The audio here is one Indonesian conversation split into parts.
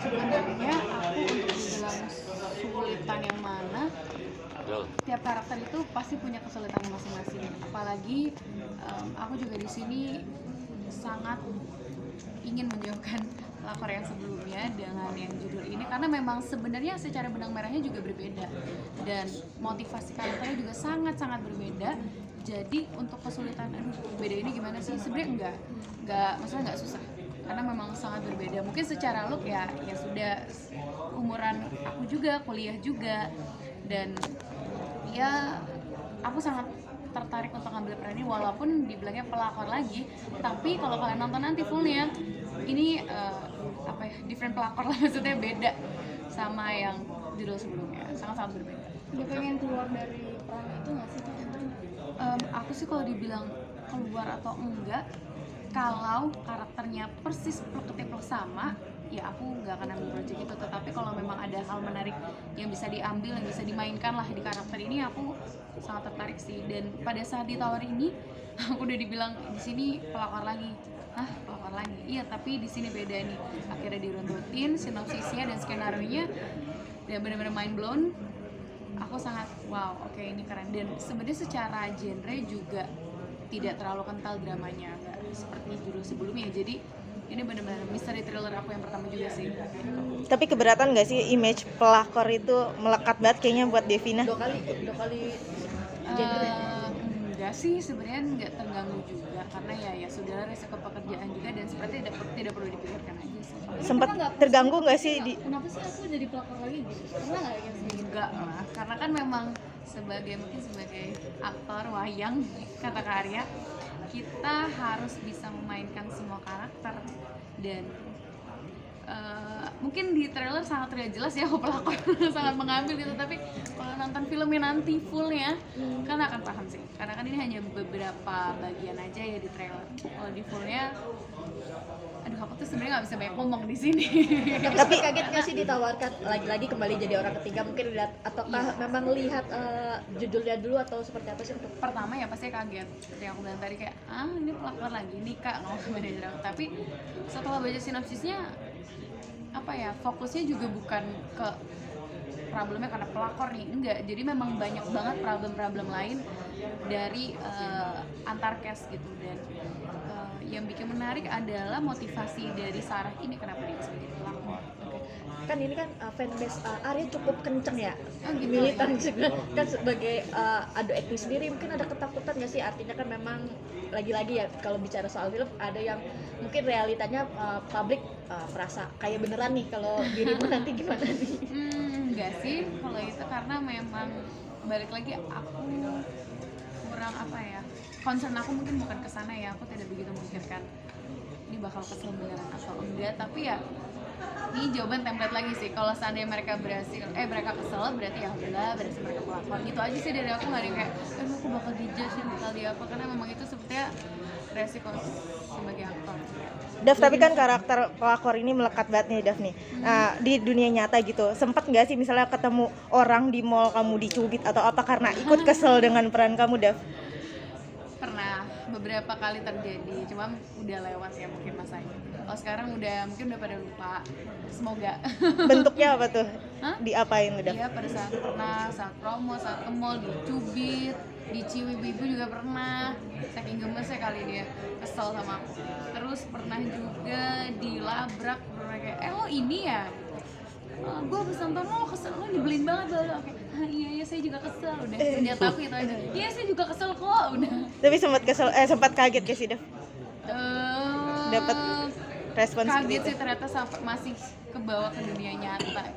Sebenarnya aku untuk bilang kesulitan yang mana, tiap karakter itu pasti punya kesulitannya masing-masing. Apalagi aku juga di sini sangat ingin menjauhkan pelakor yang sebelumnya dengan yang judul ini, karena memang sebenarnya secara benang merahnya juga berbeda dan motivasi karakternya juga sangat-sangat berbeda. Jadi untuk kesulitan, beda ini gimana sih? Sebenarnya maksudnya nggak susah, karena memang sangat berbeda. Mungkin secara look ya sudah umuran aku juga, kuliah juga, dan ya aku sangat tertarik untuk ngambil peran ini walaupun dibilangnya pelakor lagi. Tapi kalau kalian nonton nanti fullnya, ini different pelakor lah, maksudnya beda sama yang judul sebelumnya, sangat-sangat berbeda. Dia pengen keluar dari peran itu nggak sih? Aku sih kalau dibilang keluar atau enggak, kalau karakternya persis plek sama, ya aku nggak akan ambil project itu. Tetapi kalau memang ada hal menarik yang bisa diambil, yang bisa dimainkan lah di karakter ini, aku sangat tertarik sih. Dan pada saat ditawar ini, aku udah dibilang di sini pelakor lagi. Pelakor lagi? Iya, tapi di sini beda nih. Akhirnya diruntutin sinopsisnya dan skenario-nya, dan benar-benar mind blown. Aku sangat wow, oke, ini keren. Dan sebenarnya secara genre juga tidak terlalu kental dramanya, nggak seperti judul sebelumnya. Jadi ini benar-benar misteri thriller aku yang pertama juga sih. Tapi keberatan nggak sih image pelakor itu melekat banget kayaknya buat Devina? Dua kali genre. Enggak sih, sebenarnya nggak terganggu juga, karena ya sudah resiko pekerjaan juga, dan seperti tidak perlu dipikirkan aja sih. Sempat terganggu nggak sih Kenapa sih aku jadi pelakor lagi gitu? Pernah nggak ya sih? Enggak lah, karena kan memang sebagai aktor wayang kata karya, kita harus bisa memainkan semua karakter. Dan mungkin di trailer sangat terlihat jelas ya aku pelakor sangat mengambil gitu, tapi kalau nonton filmnya nanti fullnya kan akan paham sih, karena kan ini hanya beberapa bagian aja ya di trailer. Kalau di fullnya, aku tuh sebenarnya nggak bisa banyak ngomong di sini. Tapi kaget nggak sih ditawarkan lagi-lagi kembali jadi orang ketiga, mungkin lihat ataukah memang lihat judulnya dulu atau seperti apa sih? Pertama ya pasti kaget, seperti yang aku bilang tadi, kayak ini pelakor lagi nih kak, ngomong manajer aku. Tapi setelah baca sinopsisnya, fokusnya juga bukan ke problemnya karena pelakor nih, enggak. Jadi memang banyak banget problem-problem lain dari antar cast gitu. Dan yang bikin menarik adalah motivasi dari Sarah ini, kenapa dia bisa jadi pelakor. Kan ini kan fanbase Arya cukup kenceng ya, Gitu, militan ya. juga kan sebagai adu etnis sendiri. Mungkin ada ketakutan nggak sih? Artinya kan memang lagi-lagi ya, kalau bicara soal film ada yang mungkin realitanya publik merasa kayak beneran nih, kalau dirimu nanti gimana nih? Enggak sih kalau itu, karena memang balik lagi aku kurang concern aku mungkin bukan kesana ya. Aku tidak begitu memikirkan ini bakal kesel beneran atau enggak. Tapi ya ini jawaban template lagi sih. Kalau seandainya mereka mereka kesel, berarti ya alhamdulillah berhasil mereka pelakor. Gitu aja sih dari aku, nggak ada yang kayak aku bakal dijudge bakal di apa, karena memang itu sebetulnya resiko sebagai aktor. Dav, tapi kan karakter pelakor ini melekat banget nih Dav nih. Di dunia nyata gitu, sempet nggak sih misalnya ketemu orang di mall kamu dicubit atau apa karena ikut kesel dengan peran kamu, Dav? Pernah beberapa kali terjadi, cuma udah lewat ya mungkin masanya. Kalau sekarang mungkin udah pada lupa, semoga. Bentuknya apa tuh? Diapain udah? Iya, pada saat promo, saat ke mall dicubit, dicium ibu juga pernah. Saking gemesnya kali dia, kesel sama aku. Terus pernah juga dilabrak, pernah kayak lo ini ya? Gue habis nonton lo kesel, lo nyebelin banget lo. Oke, iya saya juga kesel, udah senjata aku itu aja. Iya saya juga kesel kok, udah. Tapi sempat kaget gak sih Dav? Dapat respon kaget gitu. sih, ternyata sampai masih kebawa ke dunia nyata.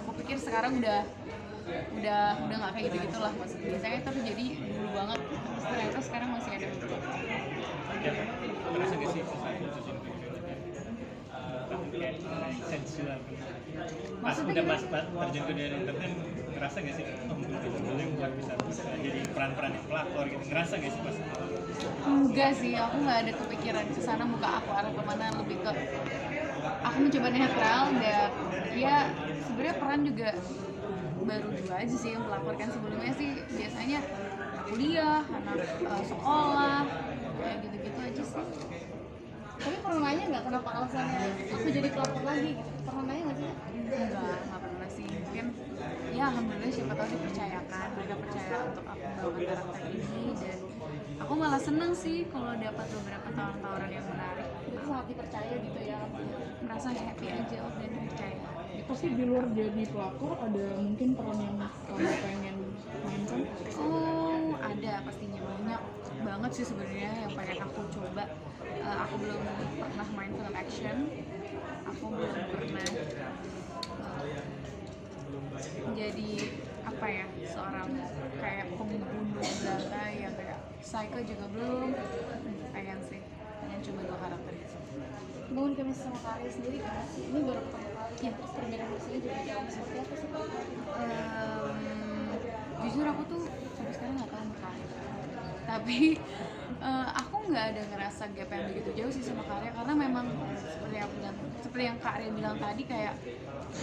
Aku pikir sekarang udah nggak kayak gitu lah, maksudnya biasanya itu terjadi dulu banget, terus ternyata sekarang masih ada. Merasa gak sih kayak sensual pas udah terjun ke dunia entertain, ngerasa nggak sih mungkin sebenarnya buat bisa jadi peran-peran yang pelakor gitu, ngerasa nggak sih pas? Enggak sih, aku nggak ada kepikiran ke sana muka aku arah kemana, lebih ke aku mencoba netral. Dan ya sebenarnya peran juga baru dua aja sih yang pelakor, kan sebelumnya sih biasanya kuliah, anak sekolah, kayak gitu-gitu aja sih. Tapi pernah nanya nggak kenapa alasannya aku jadi pelakor lagi gitu? Pernah nanya nggak sih? Nggak pernah sih. Mungkin ya alhamdulillah siapa tahu dipercayakan, mereka percaya untuk aku membawakan karakter ini, dan aku malah seneng sih kalau dapat beberapa tawaran yang menarik. Itu sangat dipercaya gitu ya. Merasa happy aja dan percaya. Pasti di luar jadi pelakor ada mungkin peran yang kamu pengen mainkan? Oh, ada pastinya, banyak banget sih sebenarnya yang pengen aku coba. Aku belum pernah main film action, aku belum pernah jadi apa ya, seorang kayak pembunuh belaka yang kayak psycho juga belum. Pengen sih, pengen coba dua karakter itu. Bangun chemistry sama Karya sendiri kan? Ini baru pertama kali ya, terus perbedaan musiknya juga jauh. Seperti apa sih? Jujur aku tuh sampai sekarang nggak tahu Karya, tapi aku nggak ada ngerasa gap yang begitu jauh sih sama Karya, karena memang seperti yang Kak Arya bilang tadi, kayak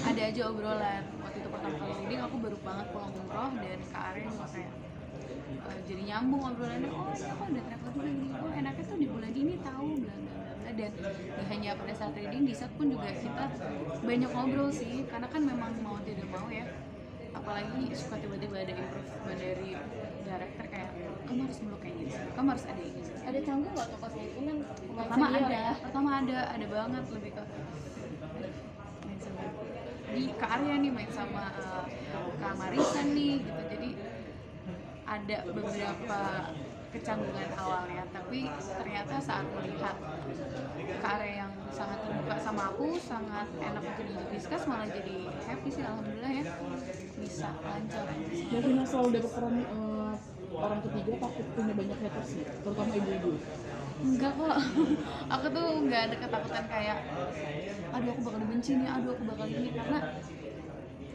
ada aja obrolan. Waktu itu pertama kali reading aku baru banget pulang umroh, dan Kak Arya juga kayak jadi nyambung obrolannya. Oh ini aku udah travel dulu ini, oh enaknya tuh di bulan ini tahu, bla bla bla. Dan gak hanya pada saat reading, di set pun juga kita banyak ngobrol sih, karena kan memang mau tidak mau ya, apalagi suka tiba-tiba ada improvement dari director kayak kamu harus meluk kayak gini, kamu harus ada ini. Ada canggung nggak tuh pas itu kan? Pertama ada banget, lebih ke main sama di Kak Arya nih, main sama Kak Marisa nih gitu. Jadi ada beberapa kecanggungan awalnya, tapi ternyata saat melihat Kak Arya yang sangat terbuka sama aku, sangat enak untuk didiskus, malah jadi happy sih, alhamdulillah ya, bisa lancar. Davina selalu dapat peran orang ketiga, takut punya banyak haters sih, terutama ibu-ibu. Enggak kok, aku tuh nggak ada ketakutan kayak aduh aku bakal dibenci nih, aduh aku bakal ini, karena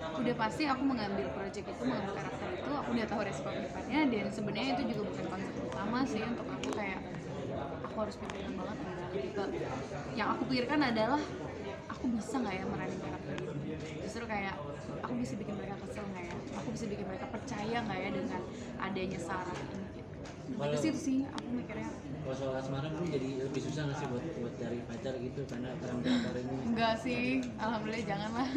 udah pasti aku mengambil project itu, mengambil karakter itu, aku udah tahu resiko akibatnya. Dan sebenarnya itu juga bukan konsep utama sih untuk aku, kayak aku harus pikirkan banget enggak. Gitu. Yang aku pikirkan adalah aku bisa nggak ya meranin karakter itu, justru kayak aku bisa bikin mereka kesel nggak ya, aku bisa bikin mereka percaya nggak ya dengan adanya Sarah ini gitu. Itu sih sih aku mikirnya. Kalau soal asmara mungkin jadi lebih susah nggak sih buat cari pacar gitu karena peran pelakor ini? Enggak sih, alhamdulillah janganlah.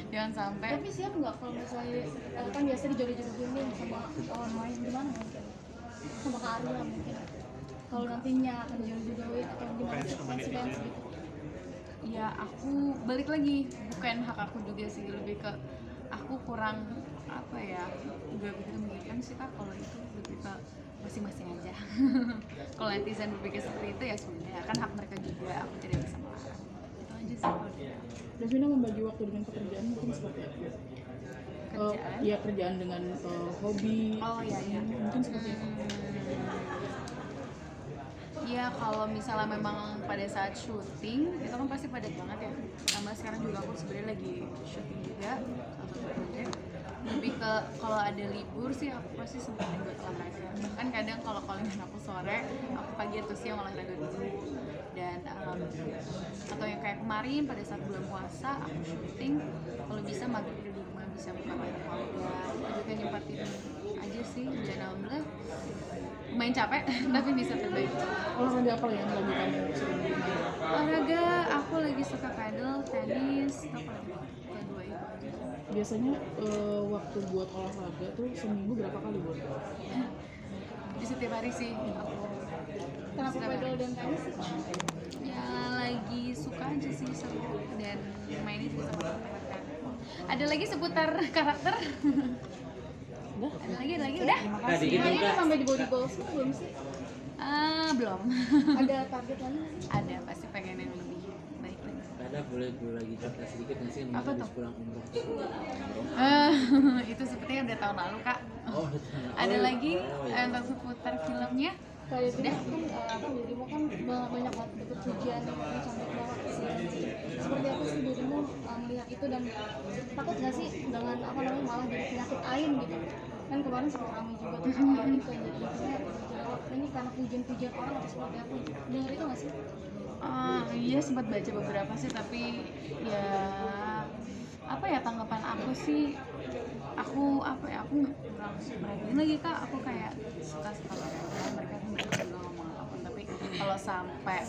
Jangan sampai. Tapi siap nggak kalau misalnya kan biasa dijodoh-jodohin nih sama orang lain, gimana mungkin? Sama Kak Arya mungkin. Kalau nantinya akan dijodoh-jodohin atau gimana sih konsekuensi gitu? Ya aku balik lagi, bukan hak aku juga sih, lebih ke aku kurang apa ya, nggak begitu memikirkan sih Kak kalau itu, lebih ke masing-masing aja. Kalau netizen berpikir seperti itu ya sebenarnya kan hak mereka juga, aku tidak bisa melarang. Itu aja sih kalau Davina membagi waktu dengan pekerjaan mungkin seperti apa? kerjaan. Ya kerjaan dengan hobi. Oh iya. Mungkin seperti apa? Ya kalau misalnya memang pada saat syuting itu kan pasti padat banget ya. Tambah sekarang juga aku sebenarnya lagi syuting juga satu project. Lebih ke kalau ada libur sih aku pasti sempetin buat olahraga. Bahkan kadang kalau callingan aku sore, aku pagi atau siang olahraga dulu. Dan atau yang kayak kemarin pada saat bulan puasa aku syuting, kalau bisa maghrib di rumah bisa buka banyak keluarga. Itu kan nyempatin aja sih. Dan alhamdulillah lumayan capek tapi bisa terbaik. Olahraga apa yang lagi kamu sering main? Olahraga aku lagi suka paddle, tenis, apa lagi? Ya dua itu aja. Biasanya waktu buat olahraga tuh seminggu berapa kali buat? Di setiap hari sih aku. Kenapa Setiap paddle hari. dan tenis sih? Ya lagi suka aja sih, seru, dan mainnya juga sama teman-teman. Ada lagi seputar karakter. Ada lagi udah. Tadi itu Kayaknya enggak. sampai di body goals belum sih? Belum. Ada target lagi nggak sih? Ada, pasti pengen yang lebih baik lagi. Ada boleh lagi cerita sedikit nggak sih Apa habis tuh? pulang umroh? Itu sepertinya udah tahun lalu Kak. Oh, betul. Ada lagi Oh, iya. tentang seputar filmnya. kayak gini kan apa dirimu kan banyak banget dapet pujian yang cantik banget sih. Seperti apa sih dirimu melihat itu dan takut nggak sih dengan apa namanya malah jadi penyakit ain gitu? Kan kemarin sempat ramai juga tuh soal itu yang jadi jawab ini karena pujian-pujian orang atau seperti apa? Dengar itu nggak sih? Iya sempat baca beberapa sih tapi ya apa ya tanggapan aku sih aku kurang merhatiin lagi kak aku kayak suka mereka tuh juga ngomong apapun tapi kalau sampai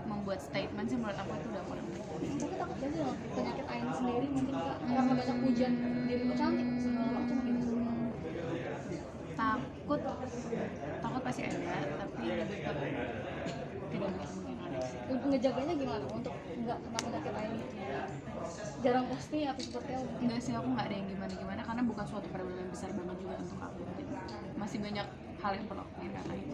membuat statement sih menurut aku itu udah kurang. Tapi takut gak sih loh penyakit ain sendiri mungkin kak karena banyak pujian dirimu cantik segala macam gitu. Takut pasti ada tapi lebih ke tidak mungkin ada sih. Untuk ngejaganya gimana untuk nggak kena penyakit ain gitu? Jarang pasti atau seperti apa? Enggak sih aku nggak ada yang gimana karena bukan suatu problem yang besar banget juga untuk aku. Jadi masih banyak hal yang perlu aku lakuin karena itu.